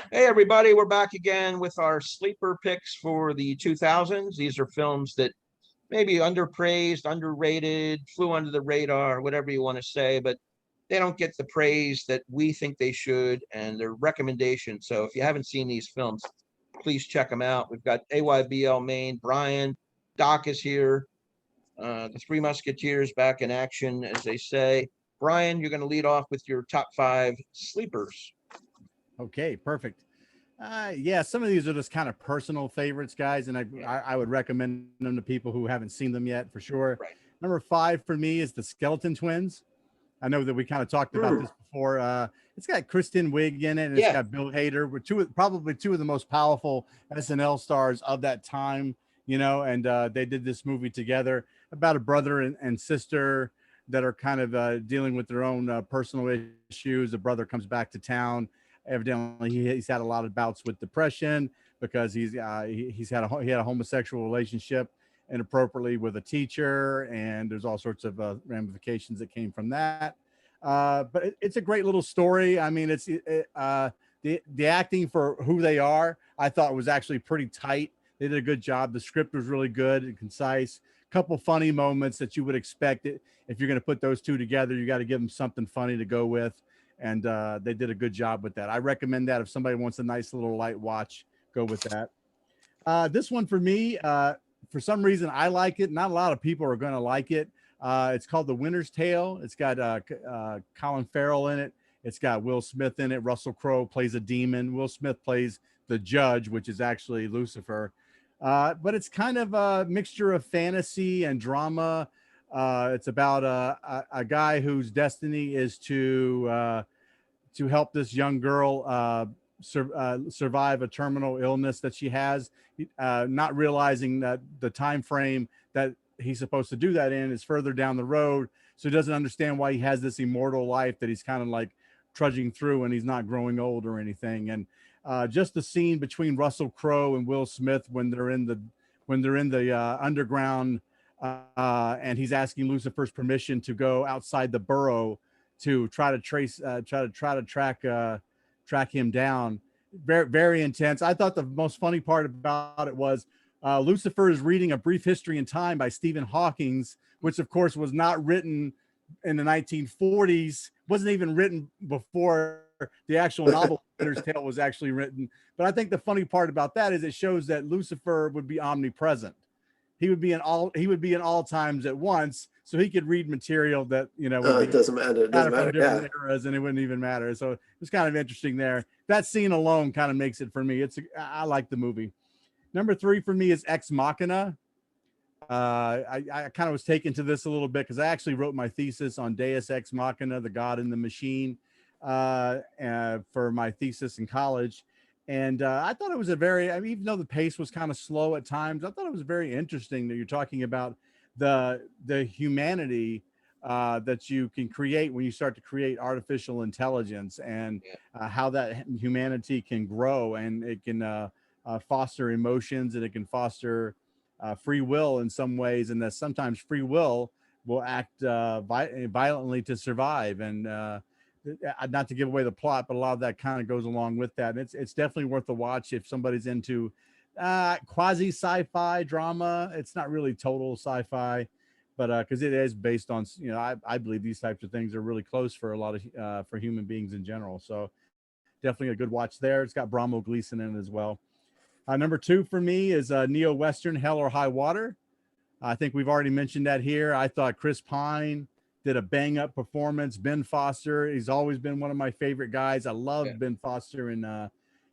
Hey, everybody, we're back again with our sleeper picks for the 2000s. These are films that maybe underpraised, underrated, flew under the radar, whatever you want to say, but they don't get the praise that we think they should and their recommendations. So if you haven't seen these films, please check them out. We've got AYBL Maine, Brian, Doc is here, the Three Musketeers back in action, as they say. Brian, you're going to lead off with your top five sleepers. Okay, perfect. Yeah, some of these are just kind of personal favorites, guys, and Yeah, I would recommend them to people who haven't seen them yet for sure. right. Number five for me is the Skeleton Twins. I know that we kind of talked about Hmm. this before. It's got Kristen Wiig in it, and it's Yeah, got Bill Hader, with probably two of the most powerful SNL stars of that time. And they did this movie together about a brother and sister that are kind of dealing with their own personal issues. The brother comes back to town. Evidently, he's had a lot of bouts with depression because he had a homosexual relationship inappropriately with a teacher, and there's all sorts of ramifications that came from that. But it's a great little story. I mean, the acting for who they are, I thought was actually pretty tight. They did a good job. The script was really good and concise. Couple funny moments that you would expect it if you're going to put those two together. You got to give them something funny to go with, and they did a good job with that. I recommend that if somebody wants a nice little light watch, go with that. This one for me, for some reason, I like it. Not a lot of people are going to like it. It's called The Winter's Tale. It's got Colin Farrell in it. It's got Will Smith in it. Russell Crowe plays a demon. Will Smith plays the judge, which is actually Lucifer. But it's kind of a mixture of fantasy and drama. It's about a guy whose destiny is to help this young girl survive a terminal illness that she has, not realizing that the time frame that he's supposed to do that in is further down the road. So he doesn't understand why he has this immortal life that he's kind of like trudging through, and he's not growing old or anything. And just the scene between Russell Crowe and Will Smith when they're in the underground, and he's asking Lucifer's permission to go outside the burrow to try to track him down. Very intense. I thought the most funny part about it was Lucifer is reading A Brief History in Time by Stephen Hawking's, which of course was not written in the 1940s, wasn't even written before the actual novel Winter's Tale was actually written. But I think the funny part about that is it shows that Lucifer would be omnipresent. He would be in all times at once, so he could read material that would It be doesn't matter. It kind doesn't of from matter. Yeah. different eras, and it wouldn't even matter. So it was kind of interesting there. That scene alone kind of makes it for me. I like the movie. Number three for me is Ex Machina. I kind of was taken to this a little bit because I actually wrote my thesis on Deus Ex Machina, the God in the Machine, for my thesis in college. And I thought it was I mean, even though the pace was kind of slow at times, I thought it was very interesting that you're talking about the humanity that you can create when you start to create artificial intelligence, and Yeah, how that humanity can grow, and it can foster emotions, and it can foster free will in some ways, and that sometimes free will act violently to survive. And not to give away the plot, but a lot of that kind of goes along with that. And it's definitely worth a watch if somebody's into quasi sci-fi drama. It's not really total sci-fi, but because it is based on, I believe these types of things are really close for a lot of for human beings in general. So definitely a good watch there. It's got Brahmo Gleason in it as well. Number two for me is Neo Western Hell or High Water. I think we've already mentioned that here. I thought Chris Pine did a bang up performance. Ben Foster, he's always been one of my favorite guys. I yeah, loved Ben Foster, and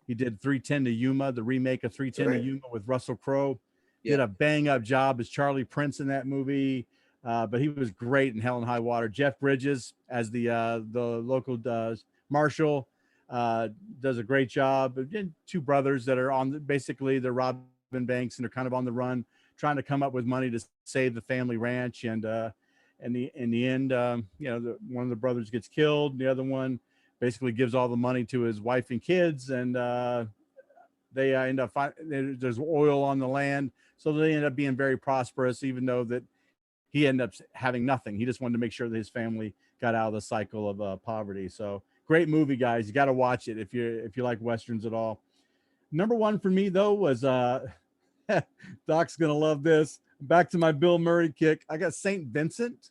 he did 310 to Yuma, the remake of 310 to Right. Yuma with Russell Crowe. yeah. Did a bang up job as Charlie Prince in that movie. But he was great in Hell and High Water. Jeff Bridges as the local marshal does a great job. Two brothers that are basically they're robbing banks, and they're kind of on the run, trying to come up with money to save the family ranch. And in the end, one of the brothers gets killed. The other one basically gives all the money to his wife and kids, and they end up there's oil on the land, so they end up being very prosperous, even though that he ended up having nothing. He just wanted to make sure that his family got out of the cycle of poverty. So Great movie, guys. You got to watch it if you like westerns at all. Number one for me though was Doc's gonna love this. Back to my Bill Murray kick. I got Saint Vincent.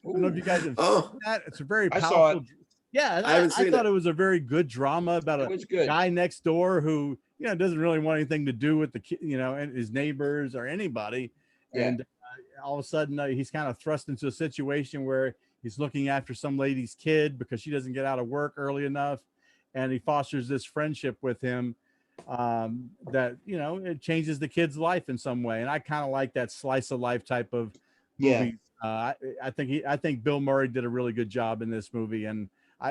I don't know if you guys have seen that. It's a very I saw it. powerful. Yeah, I haven't I seen thought it. it was a very good drama about It a was good. guy next door who doesn't really want anything to do with the and his neighbors or anybody, Yeah. and all of a sudden he's kind of thrust into a situation where he's looking after some lady's kid because she doesn't get out of work early enough, and he fosters this friendship with him that it changes the kid's life in some way, and I kind of like that slice of life type of movie. I think Bill Murray did a really good job in this movie, and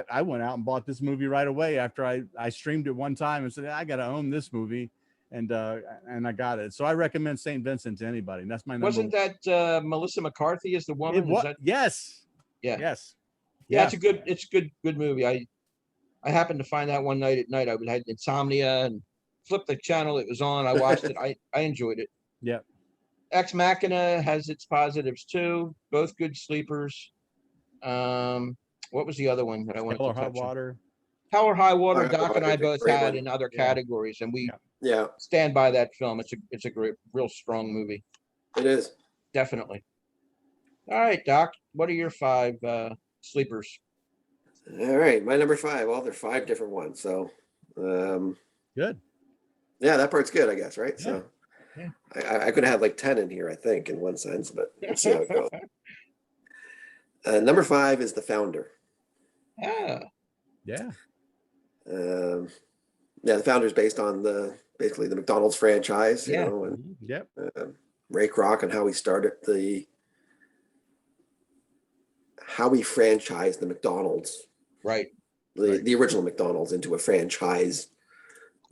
I went out and bought this movie right away after I streamed it one time and said I got to own this movie, and I got it. So I recommend Saint Vincent to anybody. And that's my number. Wasn't that Melissa McCarthy as the woman? Is that, yes. yeah. Yes. Yeah, it's a good movie. I happened to find that one night at night. I had insomnia and flipped the channel it was on. I watched it. I enjoyed it. Yeah. Ex Machina has its positives too. Both good sleepers. What was the other one that I wanted to touch on? Water. Hell or High Water. High Doc Water and I is a both great had one. in other categories, and we Yeah, stand by that film. It's a great, real strong movie. it is. Definitely. All right, Doc. What are your 5 sleepers? All right, my number 5. Well, there are 5 different ones. So, Good. yeah, that part's good, I guess, right? Yeah. So, Yeah. I could have had like 10 in here, I think, in one sense, but let's see how it goes. Number 5 is The Founder. Yeah. Yeah. Yeah, The Founder is based on basically the McDonald's franchise, Yeah. and Yep. Ray Kroc and how he started how he franchised the McDonald's, Right. the original McDonald's, into a franchise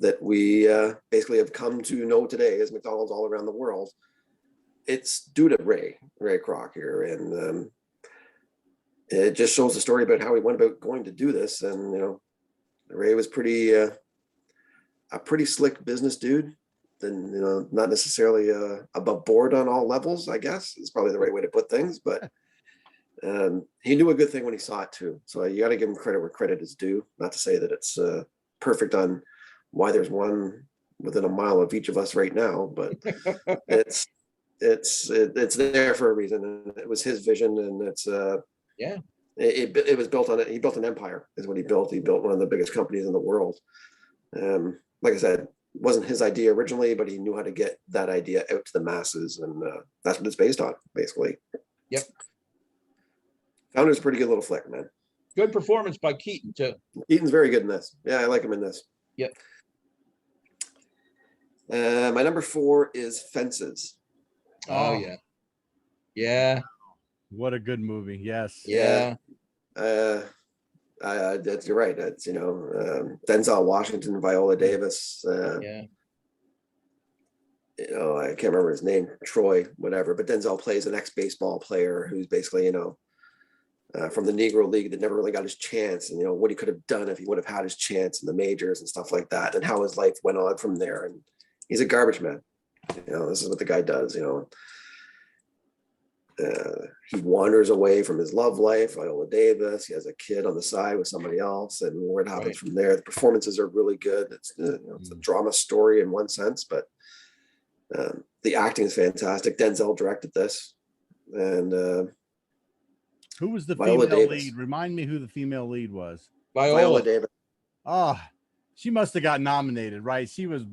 that we basically have come to know today as McDonald's all around the world. It's due to Ray Kroc here, and it just shows the story about how he went about going to do this. And Ray was a pretty slick business dude, and not necessarily above board on all levels, I guess is probably the right way to put things, but he knew a good thing when he saw it too. So you got to give him credit where credit is due. Not to say that it's perfect on why there's one within a mile of each of us right now, but it's there for a reason, and it was his vision, and it's it was built on it. He built an empire, is what he built. He built one of the biggest companies in the world. Like I said, wasn't his idea originally, but he knew how to get that idea out to the masses, and that's what it's based on, basically. Yep. Founder's a pretty good little flick, man. Good performance by Keaton too. Keaton's very good in this. Yeah, I like him in this. Yep. My number 4 is Fences. Oh yeah. Yeah. What a good movie. Yes. Yeah. That's, you're right. That's Denzel Washington, Viola Davis. Yeah. I can't remember his name, Troy, whatever. But Denzel plays an ex-baseball player who's basically from the Negro League that never really got his chance, and what he could have done if he would have had his chance in the majors and stuff like that, and how his life went on from there. And he's a garbage man. This is what the guy does. He wanders away from his love life, Viola Davis. He has a kid on the side with somebody else, and where it happens from there. The performances are really good. It's it's a drama story in one sense, but the acting is fantastic. Denzel directed this, and who was the Viola female Davis. lead? Remind me who the female lead was. Viola Davis. Oh, she must have got nominated, right? She was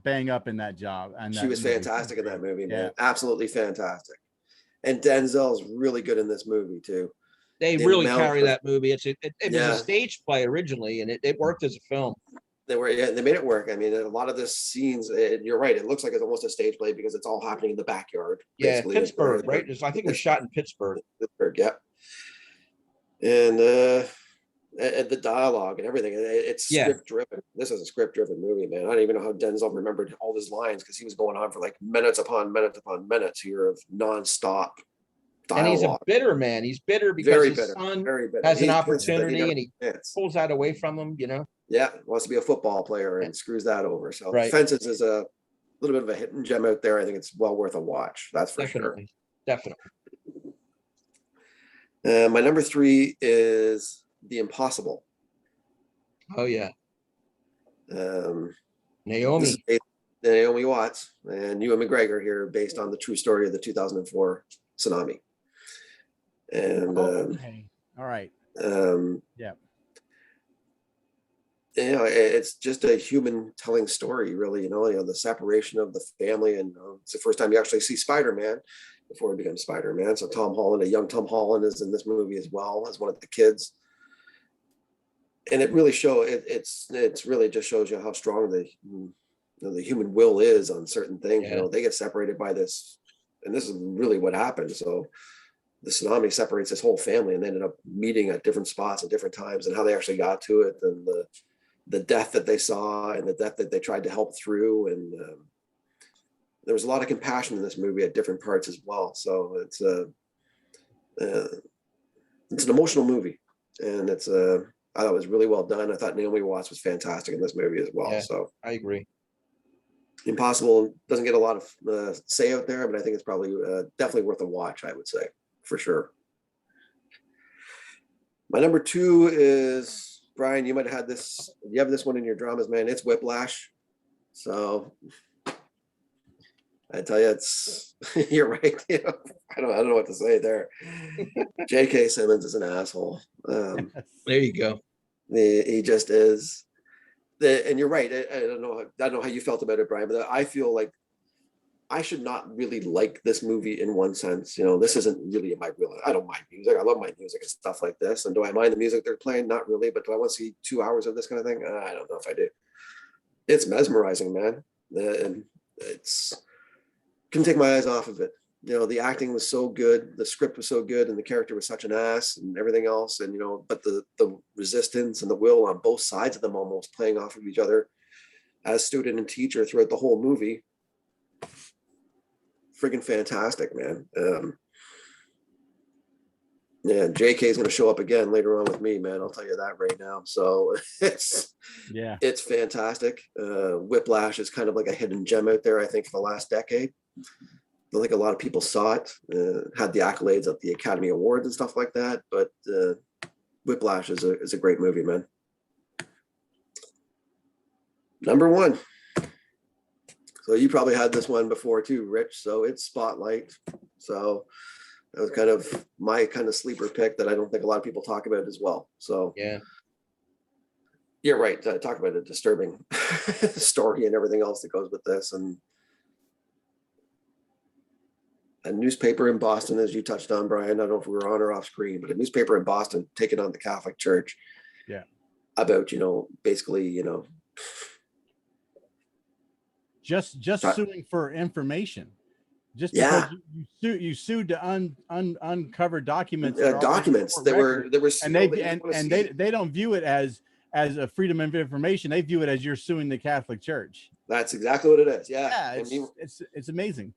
bang up in that job, and She was fantastic in that movie, man. Yeah. Absolutely fantastic. And Denzel's really good in this movie too. They really carry that movie. It was a stage play originally, and it worked as a film. They made it work. I mean, a lot of the scenes, you're right. It looks like it's almost a stage play because it's all happening in the backyard. Yeah, Pittsburgh, right? I think it was shot in Pittsburgh. Yeah. And the dialogue and everything, it's script driven. This is a script driven movie, man. I don't even know how Denzel remembered all his lines, because he was going on for like minutes upon minutes upon minutes here of nonstop dialogue. And he's a bitter man. He's bitter because his son has an opportunity, and he pulls that away from him. Yeah, wants to be a football player and screws that over. So Fences is a little bit of a hidden gem out there. I think it's well worth a watch. That's for sure. Definitely. My number 3 is The Impossible. Oh yeah, Um, this is Naomi. based, Naomi Watts and Ewan McGregor here, based on the true story of the 2004 tsunami. And Okay. All right. um, Yeah. it's just a human telling story, really. The separation of the family, and it's the first time you actually see Spider-Man before he becomes Spider-Man. So Tom Holland, a young Tom Holland, is in this movie as well as one of the kids, and it really it's really just shows you how strong the human will is on certain things. Yeah. They get separated by this, and this is really what happened. So the tsunami separates this whole family, and they ended up meeting at different spots at different times, and how they actually got to it, and the death that they saw, and the death that they tried to help through. And there was a lot of compassion in this movie at different parts as well. So it's an emotional movie, and I thought it was really well done. I thought Naomi Watts was fantastic in this movie as well. Yeah. So I agree. Impossible doesn't get a lot of say out there, but I think it's probably definitely worth a watch, I would say, for sure. My number 2 is, Brian, you might have had this. You have this one in your dramas, man. It's Whiplash. So I tell you, you're right. I don't know what to say there. J.K. Simmons is an asshole. There you go. He just is. And you're right. I don't know how you felt about it, Brian, but I feel like I should not really like this movie in one sense. This isn't really my real. I don't mind music. I love my music and stuff like this. And do I mind the music they're playing? Not really. But do I want to see 2 hours of this kind of thing? I don't know if I do. It's mesmerizing, man. And it's couldn't take my eyes off of it. The acting was so good, the script was so good, and the character was such an ass, and everything else. And but the resistance and the will on both sides of them almost playing off of each other as student and teacher throughout the whole movie. Friggin' fantastic, man. Yeah, JK is going to show up again later on with me, man. I'll tell you that right now. So it's fantastic. Whiplash is kind of like a hidden gem out there, I think, for the last decade. I don't think a lot of people saw it, had the accolades at the Academy Awards and stuff like that. But Whiplash is a great movie, man. Number 1. So you probably had this one before too, Rich. So it's Spotlight. So that was kind of my kind of sleeper pick that I don't think a lot of people talk about as well. So yeah, you're right. Talk about a disturbing story and everything else that goes with this. And a newspaper in Boston, as you touched on, Brian, I don't know if we were on or off screen, but a newspaper in Boston taking on the Catholic Church. Yeah. About, basically, just suing for information. Just because you sued to uncover documents documents that were and they don't view it as a freedom of information. They view it as you're suing the Catholic Church. That's exactly what it is. Yeah, it's amazing.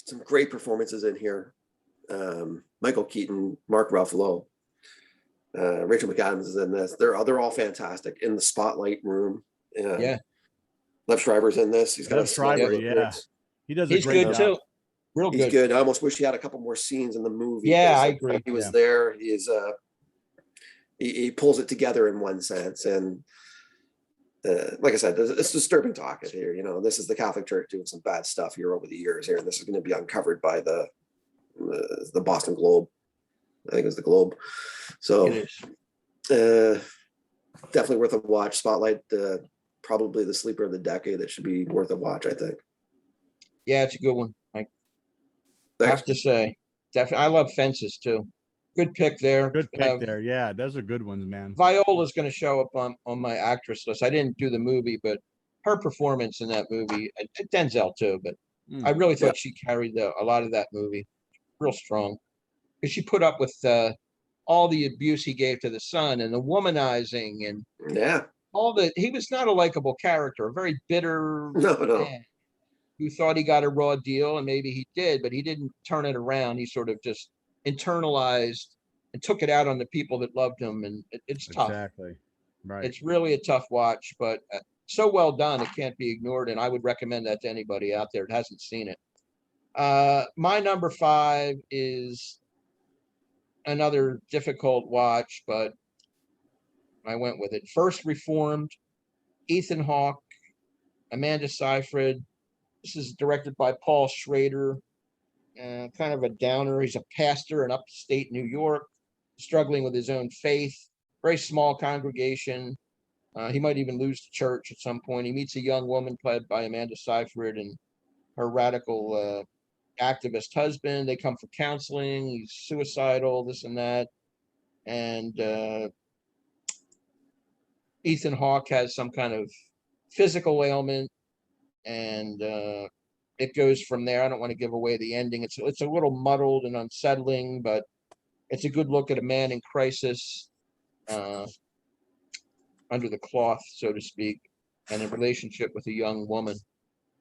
Some great performances in here. Michael Keaton, Mark Ruffalo, Rachel McAdams is in this. They're all fantastic in the spotlight room. Yeah. Lev Schreiber's in this. He's got Lev Schreiber, yeah. He's good job. too. Real good. He's good. I almost wish he had a couple more scenes in the movie. Yeah, I agree. He was there. He pulls it together in one sense. And like I said, it's disturbing talk here. This is the Catholic Church doing some bad stuff here over the years here. And this is going to be uncovered by the Boston Globe. I think it's the Globe. So definitely worth a watch. Spotlight, probably the sleeper of the decade. That should be worth a watch, I think. Yeah, it's a good one. I have to say, definitely. I love Fences too. Good pick there. Good pick there. Yeah, those are good ones, man. Viola's going to show up on my actress list. I didn't do the movie, but her performance in that movie, Denzel too, but I really thought she carried a lot of that movie real strong, because she put up with all the abuse he gave to the son and the womanizing and he was not a likable character, a very bitter man who thought he got a raw deal, and maybe he did, but he didn't turn it around. He sort of just internalized and took it out on the people that loved him, and it's tough. Exactly. Right. It's really a tough watch, but so well done, it can't be ignored, and I would recommend that to anybody out there that hasn't seen it. My number 5 is another difficult watch, but I went with it. First Reformed, Ethan Hawke, Amanda Seyfried. This is directed by Paul Schrader. Kind of a downer. He's a pastor in upstate New York, struggling with his own faith. Very small congregation. He might even lose the church at some point. He meets a young woman played by Amanda Seyfried and her radical activist husband. They come for counseling. He's suicidal, this and that. And Ethan Hawke has some kind of physical ailment, and it goes from there. I don't want to give away the ending. It's a little muddled and unsettling, but it's a good look at a man in crisis, under the cloth, so to speak, and a relationship with a young woman.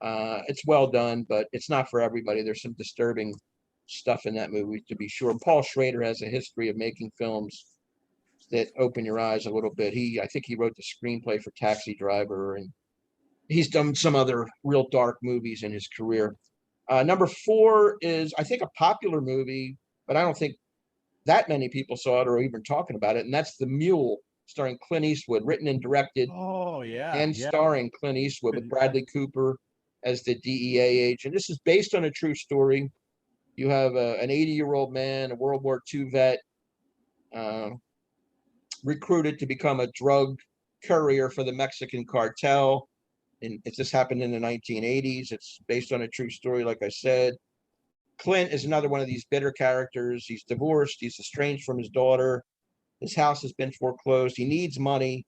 It's well done, but it's not for everybody. There's some disturbing stuff in that movie, to be sure. Paul Schrader has a history of making films that open your eyes a little bit. I think he wrote the screenplay for Taxi Driver, and he's done some other real dark movies in his career. Number 4 is, I think, a popular movie, but I don't think that many people saw it or even talking about it, and that's The Mule, starring Clint Eastwood, written and directed Oh yeah, and yeah. starring Clint Eastwood with Bradley Cooper as the DEA agent. This is based on a true story. You have an 80-year-old man, a World War II vet, recruited to become a drug courier for the Mexican cartel. And this happened in the 1980s. It's based on a true story, like I said. Clint is another one of these bitter characters. He's divorced. He's estranged from his daughter. His house has been foreclosed. He needs money,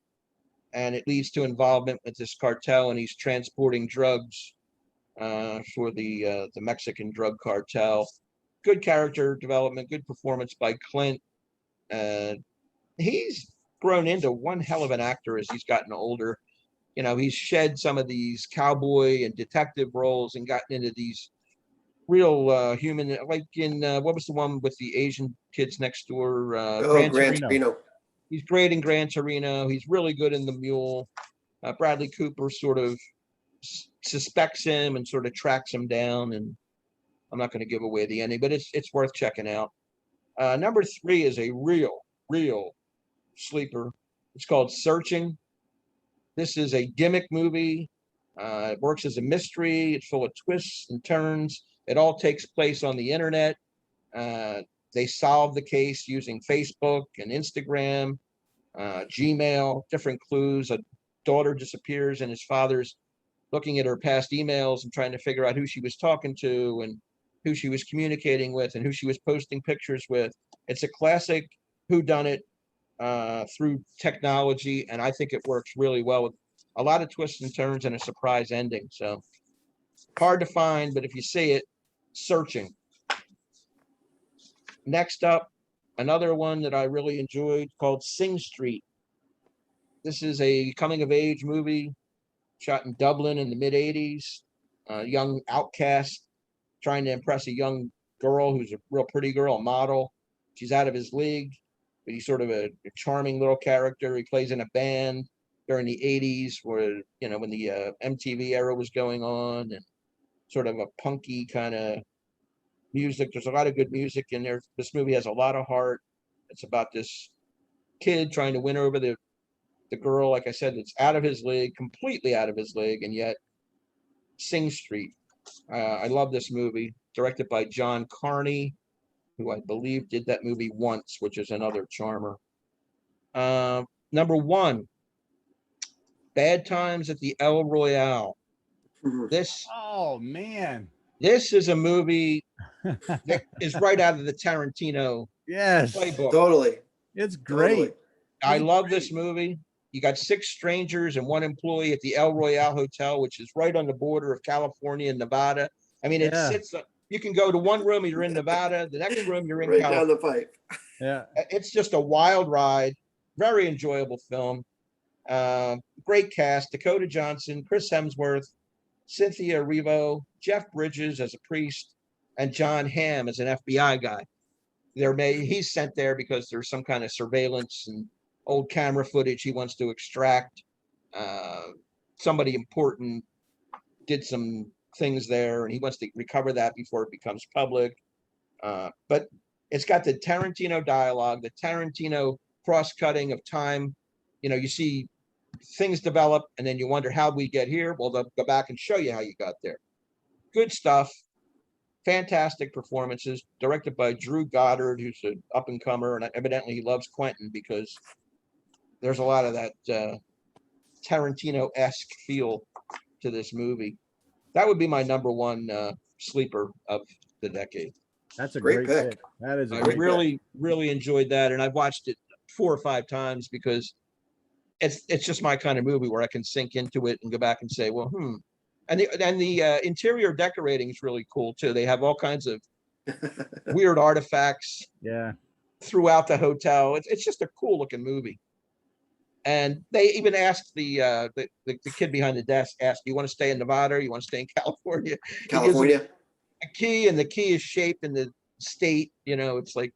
and it leads to involvement with this cartel, and he's transporting drugs for the Mexican drug cartel. Good character development, good performance by Clint. He's grown into one hell of an actor as he's gotten older. You know, he's shed some of these cowboy and detective roles and gotten into these real human, like in what was the one with the Asian kids next door? Oh, Gran Gran Torino. Torino. He's great in Gran Torino. He's really good in The Mule. Bradley Cooper sort of suspects him and sort of tracks him down, and I'm not going to give away the ending, but it's worth checking out. Number 3 is a real sleeper. It's called Searching. This is a gimmick movie. It works as a mystery. It's full of twists and turns. It all takes place on the internet. They solve the case using Facebook and Instagram, Gmail, different clues. A daughter disappears, and his father's looking at her past emails and trying to figure out who she was talking to and who she was communicating with and who she was posting pictures with. It's a classic whodunit through technology, and I think it works really well with a lot of twists and turns and a surprise ending. So hard to find, but if you see it, Searching. Next up, another one that I really enjoyed called Sing Street. This is a coming of age movie shot in Dublin in the mid 80s. Young outcast trying to impress a young girl who's a real pretty girl, a model. She's out of his league, but he's sort of a charming little character. He plays in a band during the 80s where, you know, when the MTV era was going on, and sort of a punky kind of music. There's a lot of good music in there. This movie has a lot of heart. It's about this kid trying to win over the girl, like I said, that's out of his league, completely out of his league, and yet Sing Street. I love this movie, directed by John Carney, who I believe did that movie Once, which is another charmer. Number 1, Bad Times at the El Royale. Mhm. Oh man. This is a movie that is right out of the Tarantino Yes. playbook. Totally. It's great. Totally. I It's love great. this movie. You got 6 strangers and 1 employee at the El Royale Hotel, which is right on the border of California and Nevada. I mean, it Yeah. sits. You can go to one room, you're in Nevada. The next room, you're in Right California. down the pipe. Yeah. It's just a wild ride. Very enjoyable film. Great cast: Dakota Johnson, Chris Hemsworth, Cynthia Erivo, Jeff Bridges as a priest, and John Hamm as an FBI guy. He's sent there because there's some kind of surveillance and old camera footage he wants to extract. Somebody important did some things there, and he wants to recover that before it becomes public. But it's got the Tarantino dialogue, the Tarantino cross-cutting of time you see things develop and then you wonder how we get here. Well, they'll go back and show you how you got there. Good stuff. Fantastic performances, directed by Drew Goddard, who's an up and comer, and evidently he loves Quentin because there's a lot of that Tarantino-esque feel to this movie. That would be my number one sleeper of the decade. That's a Great great pick. pick. That is a I great really enjoyed that, and I've watched it 4 or 5 times because it's just my kind of movie where I can sink into it and go back and say, well, and the interior decorating is really cool too. They have all kinds of weird artifacts Yeah. throughout the hotel. It's just a cool looking movie. And they even asked the kid behind the desk, do you want to stay in Nevada or you want to stay in California? California. He gives him a key, and the key is shaped in the state. It's like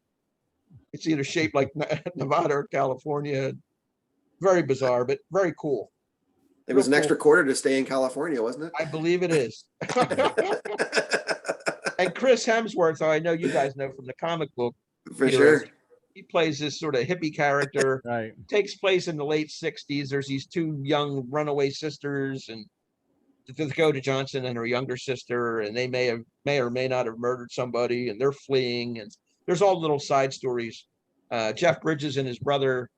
it's either shaped like Nevada or California. Very bizarre, but very cool. It was an extra quarter to stay in California, wasn't it? I believe it is. And Chris Hemsworth, I know you guys know from the comic book. For sure. He plays this sort of hippie character. Right. Takes place in the late 60s. There's these 2 young runaway sisters, and Dakota Johnson and her younger sister, and they may or may not have murdered somebody, and they're fleeing. And there's all little side stories. Jeff Bridges and his brother,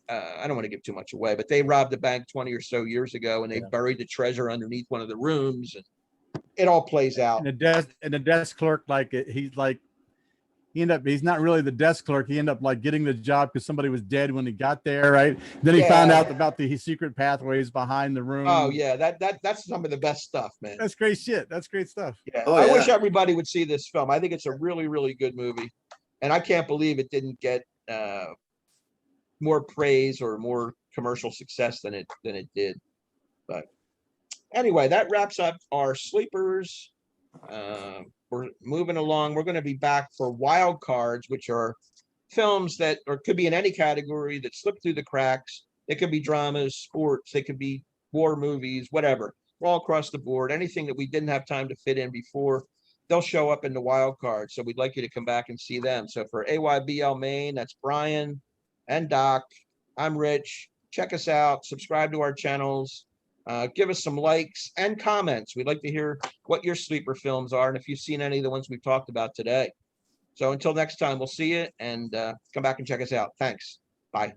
I don't want to give too much away, but they robbed a bank 20 or so years ago, and they buried the treasure underneath one of the rooms, and it all plays out. And the desk clerk, he's not really the desk clerk. He ended up like getting the job because somebody was dead when he got there, right? Then he found out about the secret pathways behind the room. Oh yeah, that's some of the best stuff, man. That's great shit. That's great stuff. Yeah. I wish everybody would see this film. I think it's a really, really good movie, and I can't believe it didn't get more praise or more commercial success than it did. But anyway, that wraps up our sleepers. We're moving along. We're going to be back for wild cards, which are films that could be in any category that slip through the cracks. They could be dramas, sports, they could be war movies, whatever. All across the board. Anything that we didn't have time to fit in before, they'll show up in the wild card. So we'd like you to come back and see them. So for AYBL Maine, that's Brian and Doc. I'm Rich. Check us out. Subscribe to our channels. Give us some likes and comments. We'd like to hear what your sleeper films are and if you've seen any of the ones we've talked about today. So until next time, we'll see you, and come back and check us out. Thanks. Bye.